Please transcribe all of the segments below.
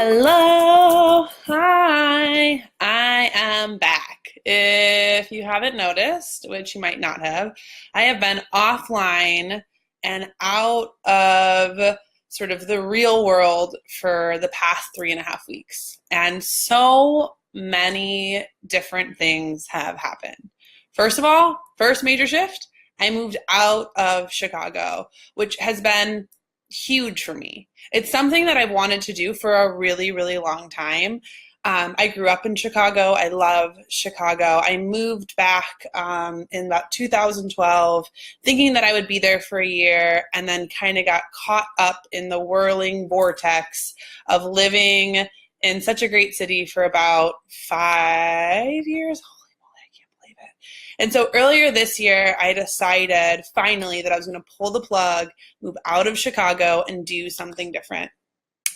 Hello, hi, I am back. If you haven't noticed, which you might not have, I have been offline and out of sort of the real world for the past 3.5 weeks. And so many different things have happened. First of all, first major shift, I moved out of Chicago, which has been huge for me. It's something that I've wanted to do for a really, really long time. I grew up in Chicago. I love Chicago. I moved back in about 2012, thinking that I would be there for a year, and then kind of got caught up in the whirling vortex of living in such a great city for about 5 years. Holy moly, I can't believe it. And so earlier this year, I decided finally that I was going to pull the plug, move out of Chicago, and do something different.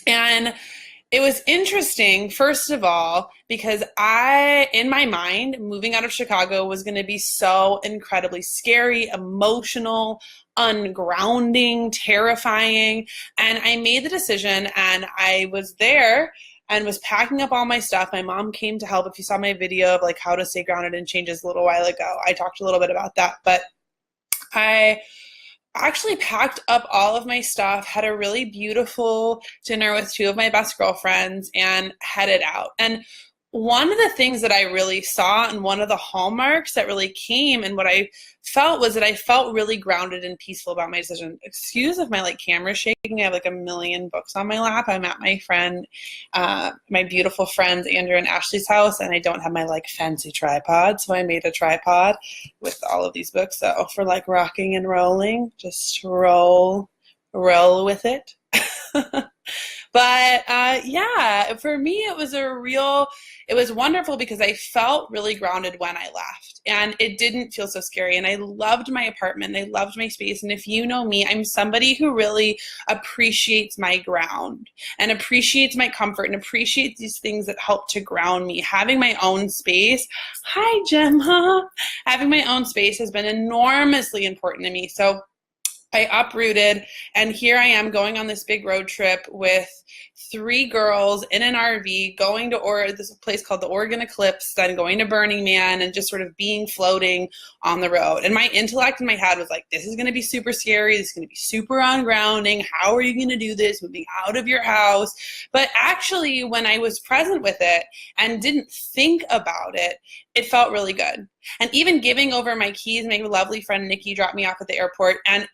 And it was interesting, first of all, because in my mind, moving out of Chicago was going to be so incredibly scary, emotional, ungrounding, terrifying. And I made the decision and I was there and was packing up all my stuff. My mom came to help. If you saw my video of like how to stay grounded in changes a little while ago, I talked a little bit about that. But I actually packed up all of my stuff, had a really beautiful dinner with two of my best girlfriends, and headed out. And one of the things that I really saw, and one of the hallmarks that really came, and what I felt was that I felt really grounded and peaceful about my decision. Excuse if my camera shaking. I have like a million books on my lap. I'm at my beautiful friends Andrew and Ashley's house, and I don't have my fancy tripod, so I made a tripod with all of these books. So for rocking and rolling, just roll with it. But yeah, for me, it was wonderful because I felt really grounded when I left, and it didn't feel so scary. And I loved my apartment, and I loved my space. And if you know me, I'm somebody who really appreciates my ground and appreciates my comfort and appreciates these things that help to ground me. Having my own space, hi Gemma, having my own space has been enormously important to me. So I uprooted, and here I am going on this big road trip with 3 girls in an RV, going to this place called the Oregon Eclipse, then going to Burning Man, and just sort of floating on the road. And my intellect in my head was like, this is going to be super scary. This is going to be super ungrounding. How are you going to do this, moving out of your house? But actually, when I was present with it and didn't think about it, it felt really good. And even giving over my keys, my lovely friend Nikki dropped me off at the airport, and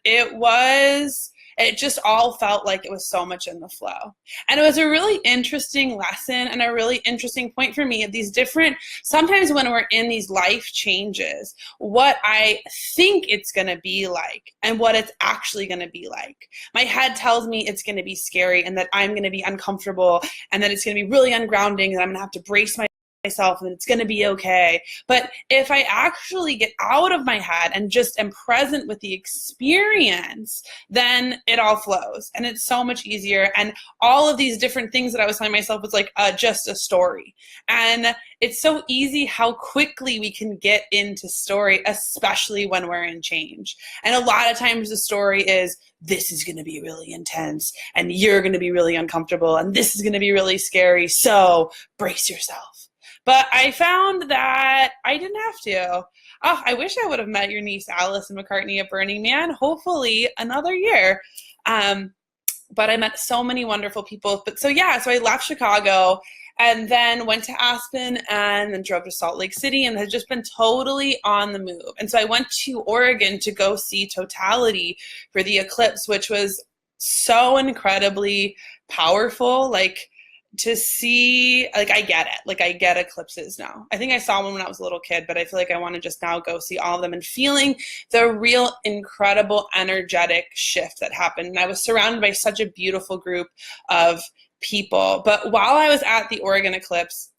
it just all felt like it was so much in the flow. And it was a really interesting lesson and a really interesting point for me of these different, sometimes when we're in these life changes, what I think it's going to be like and what it's actually going to be like. My head tells me it's going to be scary and that I'm going to be uncomfortable and that it's going to be really ungrounding and I'm going to have to brace myself and it's going to be okay. But if I actually get out of my head and just am present with the experience, then it all flows and it's so much easier. And all of these different things that I was telling myself was just a story. And it's so easy how quickly we can get into story, especially when we're in change. And a lot of times the story is, this is going to be really intense and you're going to be really uncomfortable and this is going to be really scary. So brace yourself. But I found that I didn't have to. Oh, I wish I would have met your niece Allison McCartney at Burning Man. Hopefully another year. But I met so many wonderful people. So I left Chicago and then went to Aspen and then drove to Salt Lake City and had just been totally on the move. And so I went to Oregon to go see Totality for the eclipse, which was so incredibly powerful. To see, I get it. I get eclipses now. I think I saw one when I was a little kid, but I feel like I want to just now go see all of them and feeling the real incredible energetic shift that happened. And I was surrounded by such a beautiful group of people. But while I was at the Oregon eclipse,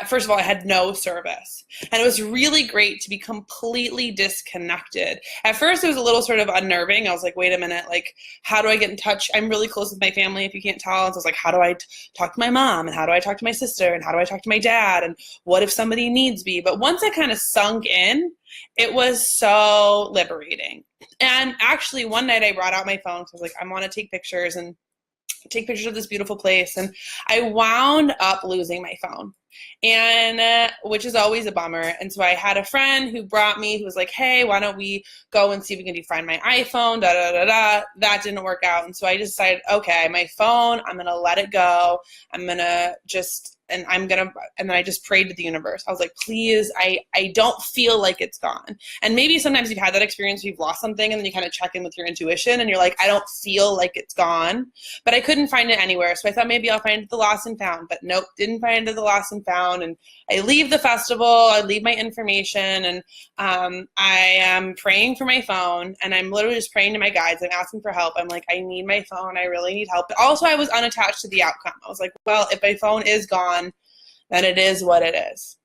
first of all, I had no service. And it was really great to be completely disconnected. At first, it was a little sort of unnerving. I was like, wait a minute, how do I get in touch? I'm really close with my family, if you can't tell. And so I was like, how do I talk to my mom? And how do I talk to my sister? And how do I talk to my dad? And what if somebody needs me? But once I kind of sunk in, it was so liberating. And actually, one night I brought out my phone because I was like, I want to take pictures. And take pictures of this beautiful place. And I wound up losing my phone, and which is always a bummer. And so I had a friend who brought me, who was like, hey, why don't we go and see if we can find my iPhone, da da da da. That didn't work out. And so I decided, okay, my phone, I'm going to let it go. I'm going to just, and then I just prayed to the universe. I was like, please, I don't feel like it's gone. And maybe sometimes you've had that experience where you've lost something and then you kind of check in with your intuition and you're like, I don't feel like it's gone, but I couldn't find it anywhere. So I thought maybe I'll find it at the Lost and Found, but nope, didn't find it at the Lost and Found. And I leave the festival, I leave my information, and I am praying for my phone, and I'm literally just praying to my guides. I'm asking for help. I'm like, I need my phone. I really need help. But also I was unattached to the outcome. I was like, well, if my phone is gone, then it is what it is.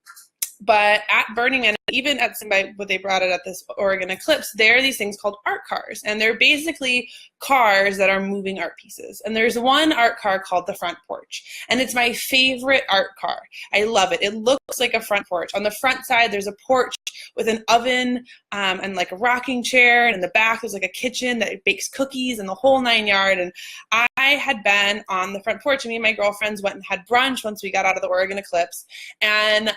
But at Burning Man, even at what they brought it at this Oregon Eclipse, there are these things called art cars. And they're basically cars that are moving art pieces. And there's one art car called the Front Porch. And it's my favorite art car. I love it. It looks like a front porch. On the front side, there's a porch with an oven and like a rocking chair. And in the back, there's like a kitchen that bakes cookies and the whole 9 yards. And I had been on the front porch, and me and my girlfriends went and had brunch once we got out of the Oregon Eclipse. And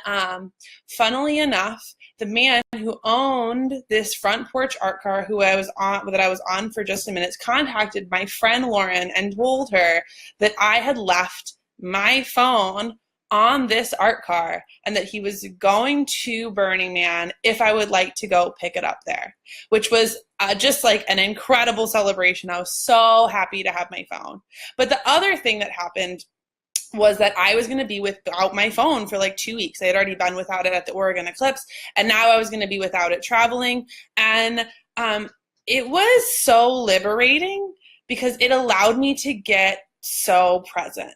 funnily enough, the man who owned this front porch art car, that I was on for just a minute, contacted my friend Lauren and told her that I had left my phone on this art car and that he was going to Burning Man if I would like to go pick it up there, which was just like an incredible celebration. I was so happy to have my phone. But the other thing that happened was that I was going to be without my phone for like 2 weeks. I had already been without it at the Oregon Eclipse, and now I was going to be without it traveling. And it was so liberating because it allowed me to get so present.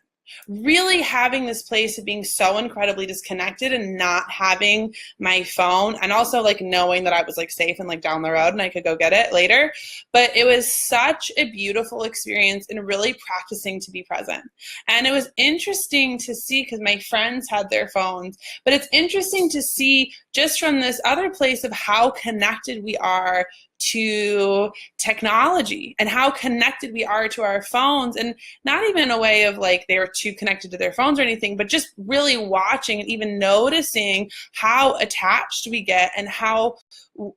Really having this place of being so incredibly disconnected and not having my phone, and also like knowing that I was like safe and like down the road and I could go get it later. But it was such a beautiful experience in really practicing to be present. And it was interesting to see, because my friends had their phones, but it's interesting to see just from this other place of how connected we are to technology and how connected we are to our phones, and not even in a way of like they were too connected to their phones or anything, but just really watching and even noticing how attached we get, and how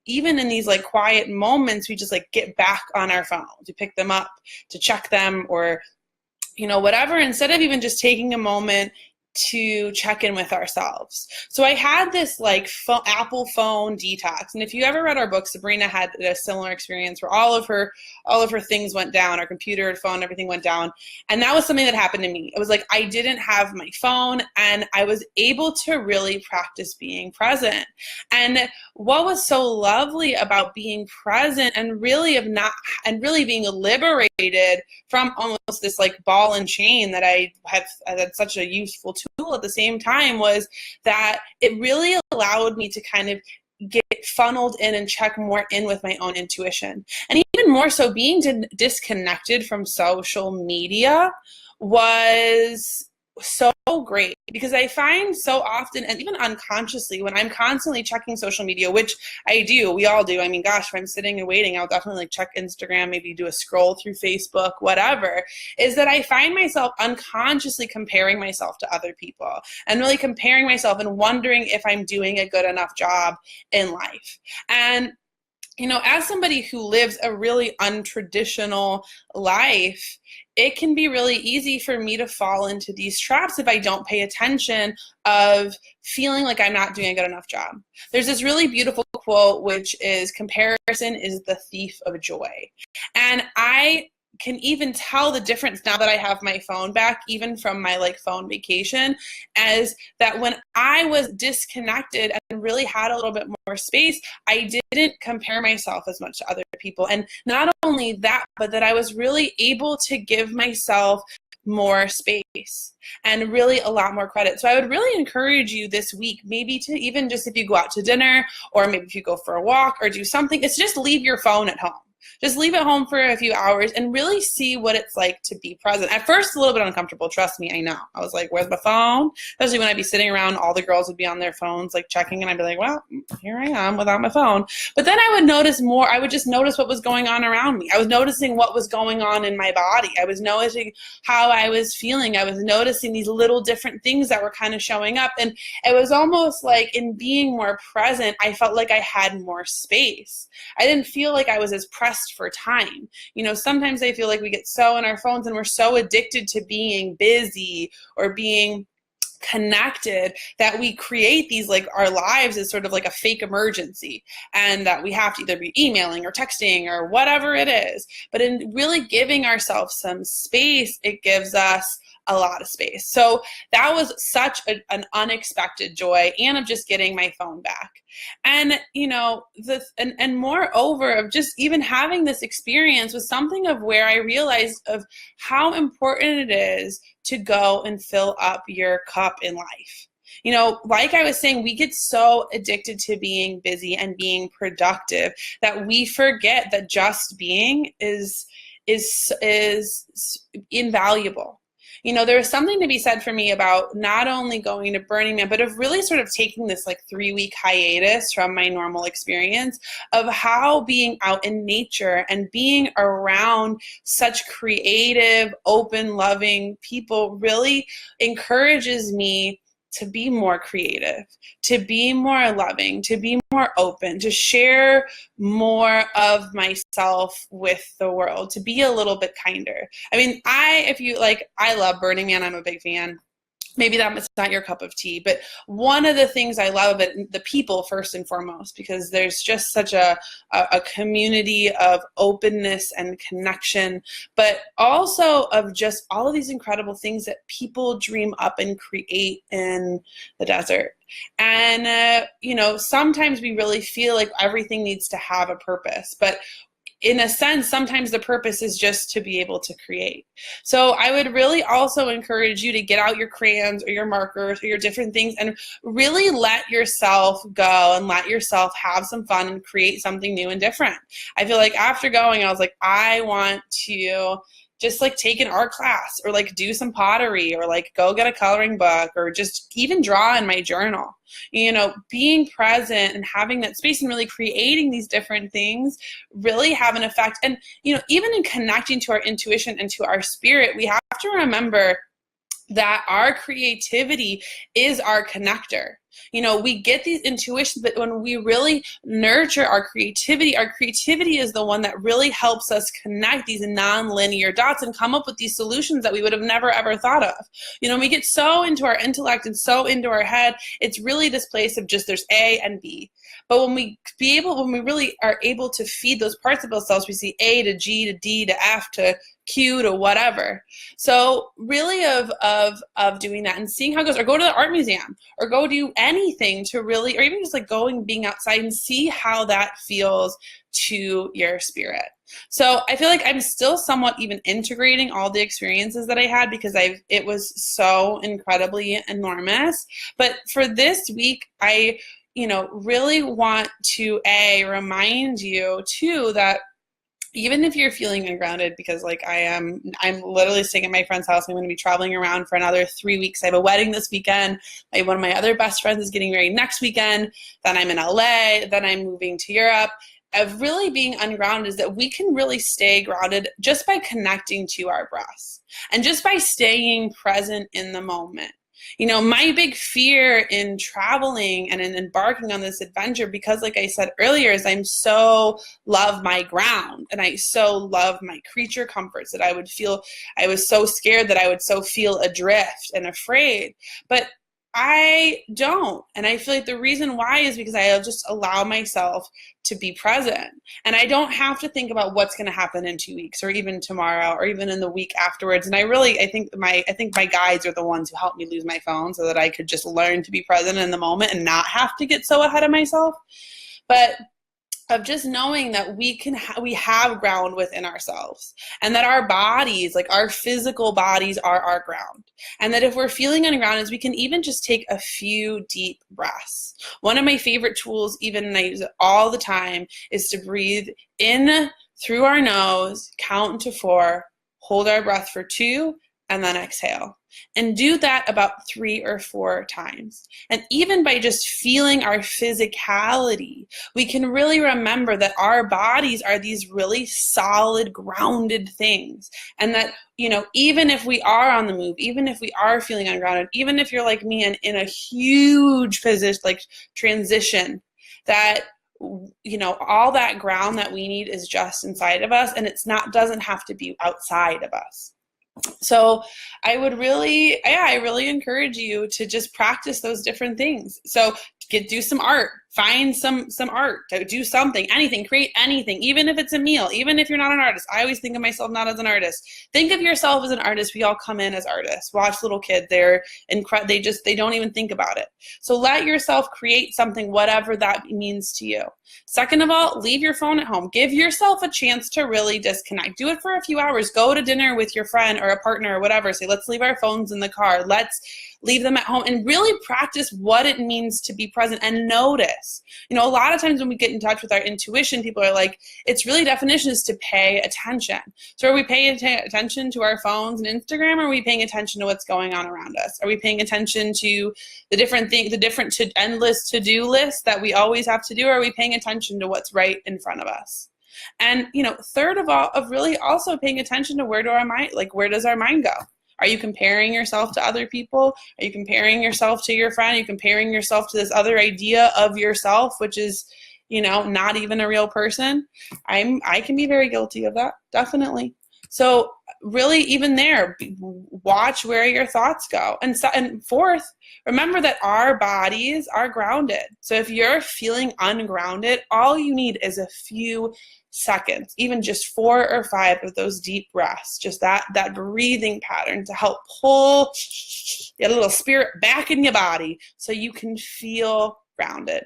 even in these like quiet moments we just like get back on our phones, we pick them up to check them, or whatever, instead of even just taking a moment to check in with ourselves. So I had this like Apple phone detox. And if you ever read our book, Sabrina had a similar experience where all of her things went down, her computer, her phone, everything went down. And that was something that happened to me. It was like I didn't have my phone, and I was able to really practice being present. And what was so lovely about being present and really being liberated from almost this like ball and chain that I had such a useful tool at the same time, was that it really allowed me to kind of get funneled in and check more in with my own intuition. And even more so, being disconnected from social media was so great, because I find so often, and even unconsciously, when I'm constantly checking social media, which I do, we all do. I mean, gosh, if I'm sitting and waiting, I'll definitely like check Instagram, maybe do a scroll through Facebook, whatever, is that I find myself unconsciously comparing myself to other people, and really comparing myself and wondering if I'm doing a good enough job in life. And as somebody who lives a really untraditional life, it can be really easy for me to fall into these traps if I don't pay attention, of feeling like I'm not doing a good enough job. There's this really beautiful quote, which is, comparison is the thief of joy. And I can even tell the difference now that I have my phone back, even from my like phone vacation, as that when I was disconnected and really had a little bit more space, I didn't compare myself as much to other people. And not only that, but that I was really able to give myself more space and really a lot more credit. So I would really encourage you this week, maybe to even just, if you go out to dinner, or maybe if you go for a walk or do something, it's just leave your phone at home. Just leave it home for a few hours and really see what it's like to be present. At first, a little bit uncomfortable. Trust me, I know. I was like, where's my phone? Especially when I'd be sitting around, all the girls would be on their phones, like checking, and I'd be like, well, here I am without my phone. But then I would notice more. I would just notice what was going on around me. I was noticing what was going on in my body. I was noticing how I was feeling. I was noticing these little different things that were kind of showing up. And it was almost like in being more present, I felt like I had more space. I didn't feel like I was as pressed for time. You know, sometimes I feel like we get so in our phones and we're so addicted to being busy or being connected that we create these, like, our lives is sort of like a fake emergency, and that we have to either be emailing or texting or whatever it is. But in really giving ourselves some space, it gives us a lot of space. So that was such an unexpected joy, and of just getting my phone back. And, you know, and moreover, of just even having this experience was something of where I realized of how important it is to go and fill up your cup in life. You know, like I was saying, we get so addicted to being busy and being productive that we forget that just being is invaluable. You know, there is something to be said for me about not only going to Burning Man, but of really sort of taking this like 3-week hiatus from my normal experience of how being out in nature and being around such creative, open, loving people really encourages me to be more creative, to be more loving, to be more open, to share more of myself with the world, to be a little bit kinder. I mean, I love Burning Man. I'm a big fan. Maybe that's not your cup of tea, but one of the things I love about it, the people first and foremost, because there's just such a community of openness and connection, but also of just all of these incredible things that people dream up and create in the desert. And, you know, sometimes we really feel like everything needs to have a purpose, but in a sense, sometimes the purpose is just to be able to create. So I would really also encourage you to get out your crayons or your markers or your different things and really let yourself go and let yourself have some fun and create something new and different. I feel like after going, I was like, I want to just like take an art class or like do some pottery or like go get a coloring book or just even draw in my journal. You know, being present and having that space and really creating these different things really have an effect. And, you know, even in connecting to our intuition and to our spirit, we have to remember that our creativity is our connector. You know, we get these intuitions, but when we really nurture our creativity is the one that really helps us connect these non-linear dots and come up with these solutions that we would have never ever thought of. You know, we get so into our intellect and so into our head, it's really this place of just there's A and B. But when we really are able to feed those parts of ourselves, we see A to G to D to F to Q to whatever. So really of doing that and seeing how it goes, or go to the art museum or go do anything to really, or even just like going, being outside and see how that feels to your spirit. So I feel like I'm still somewhat even integrating all the experiences that I had because it was so incredibly enormous. But for this week, I, you know, really want to remind you too that even if you're feeling ungrounded, because like I'm literally staying at my friend's house. I'm going to be traveling around for another 3 weeks. I have a wedding this weekend. One of my other best friends is getting married next weekend. Then I'm in LA. Then I'm moving to Europe. Of really being ungrounded is that we can really stay grounded just by connecting to our breaths and just by staying present in the moment. You know, my big fear in traveling and in embarking on this adventure, because like I said earlier, is I'm so love my ground and I so love my creature comforts that I was so scared that I would so feel adrift and afraid. But I don't. And I feel like the reason why is because I just allow myself to be present. And I don't have to think about what's going to happen in 2 weeks or even tomorrow or even in the week afterwards. And I think my guides are the ones who helped me lose my phone so that I could just learn to be present in the moment and not have to get so ahead of myself. But of just knowing that we have ground within ourselves and that our bodies, like our physical bodies, are our ground. And that if we're feeling ungrounded, we can even just take a few deep breaths. One of my favorite tools, even and I use it all the time, is to breathe in through our nose, count to 4, hold our breath for 2, and then exhale. And do that about 3 or 4 times. And even by just feeling our physicality, we can really remember that our bodies are these really solid, grounded things. And that, even if we are on the move, even if we are feeling ungrounded, even if you're like me and in a huge position, like transition, that all that ground that we need is just inside of us, and doesn't have to be outside of us. So I really encourage you to just practice those different things. So do some art, find some art, do something, anything, create anything, even if it's a meal, even if you're not an artist. I always think of myself not as an artist. Think of yourself as an artist. We all come in as artists. Watch little kids. They're incredible. They don't even think about it. So let yourself create something, whatever that means to you. Second of all, leave your phone at home. Give yourself a chance to really disconnect. Do it for a few hours. Go to dinner with your friend or a partner or whatever. Say, let's leave our phones in the car. Let's leave them at home and really practice what it means to be present and notice. A lot of times when we get in touch with our intuition, people are like, its really definition is to pay attention. So are we paying attention to our phones and Instagram, or are we paying attention to what's going on around us? Are we paying attention to the different endless to-do lists that we always have to do, or are we paying attention to what's right in front of us? And, third of all, of really also paying attention to where does our mind go? Are you comparing yourself to other people? Are you comparing yourself to your friend? Are you comparing yourself to this other idea of yourself, which is, not even a real person? I can be very guilty of that, definitely. So really, even there, watch where your thoughts go. And fourth, remember that our bodies are grounded. So if you're feeling ungrounded, all you need is a few seconds, even just 4 or 5 of those deep breaths, just that breathing pattern to help pull a little spirit back in your body so you can feel grounded.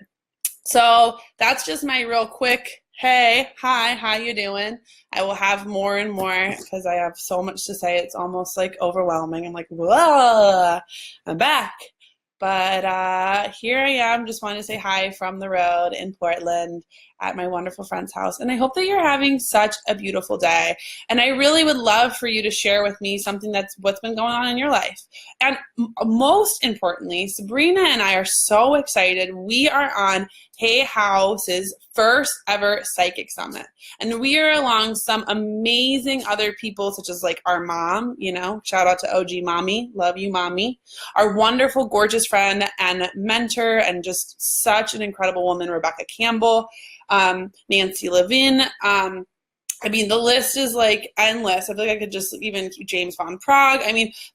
So that's just my real quick, hey, hi, how you doing? I will have more and more because I have so much to say. It's almost like overwhelming. I'm like, whoa, I'm back. But here I am, just wanted to say hi from the road in Portland at my wonderful friend's house. And I hope that you're having such a beautiful day. And I really would love for you to share with me something what's been going on in your life. And most importantly, Sabrina and I are so excited. We are on Hay House's first ever Psychic Summit. And we are along some amazing other people, such as like our mom, shout out to OG Mommy, love you, Mommy. Our wonderful, gorgeous friend and mentor and just such an incredible woman, Rebecca Campbell, Nancy Levin. The list is like endless. I feel like I could just even keep James Von Prague.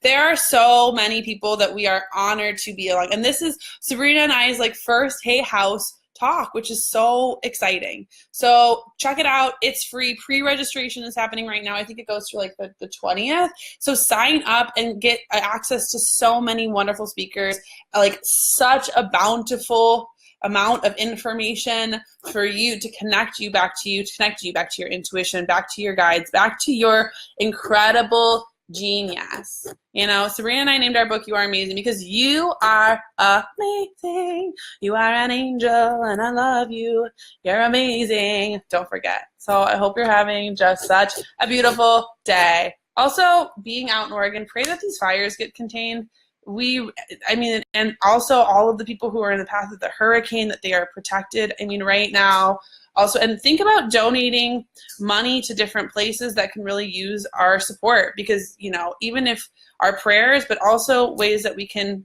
There are so many people that we are honored to be along. And this is Sabrina and I's like first Hay House talk, which is so exciting. So check it out. It's free. Pre-registration is happening right now. I think it goes through like the 20th. So sign up and get access to so many wonderful speakers, like such a bountiful amount of information for you to connect you back to your intuition, back to your guides, back to your incredible genius. Sabrina and I named our book You Are Amazing because you are amazing. You are an angel and I love you. You're amazing. Don't forget. So I hope you're having just such a beautiful day. Also, being out in Oregon, pray that these fires get contained. And also all of the people who are in the path of the hurricane, that they are protected. Right now, also, and think about donating money to different places that can really use our support, because, even if our prayers, but also ways that we can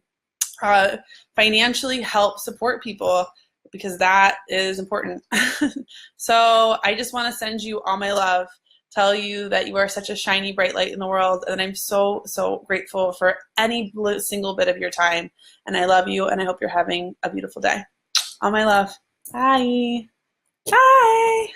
financially help support people, because that is important. So I just want to send you all my love, tell you that you are such a shiny, bright light in the world, and I'm so, so grateful for any single bit of your time, and I love you, and I hope you're having a beautiful day. All my love. Bye. Bye.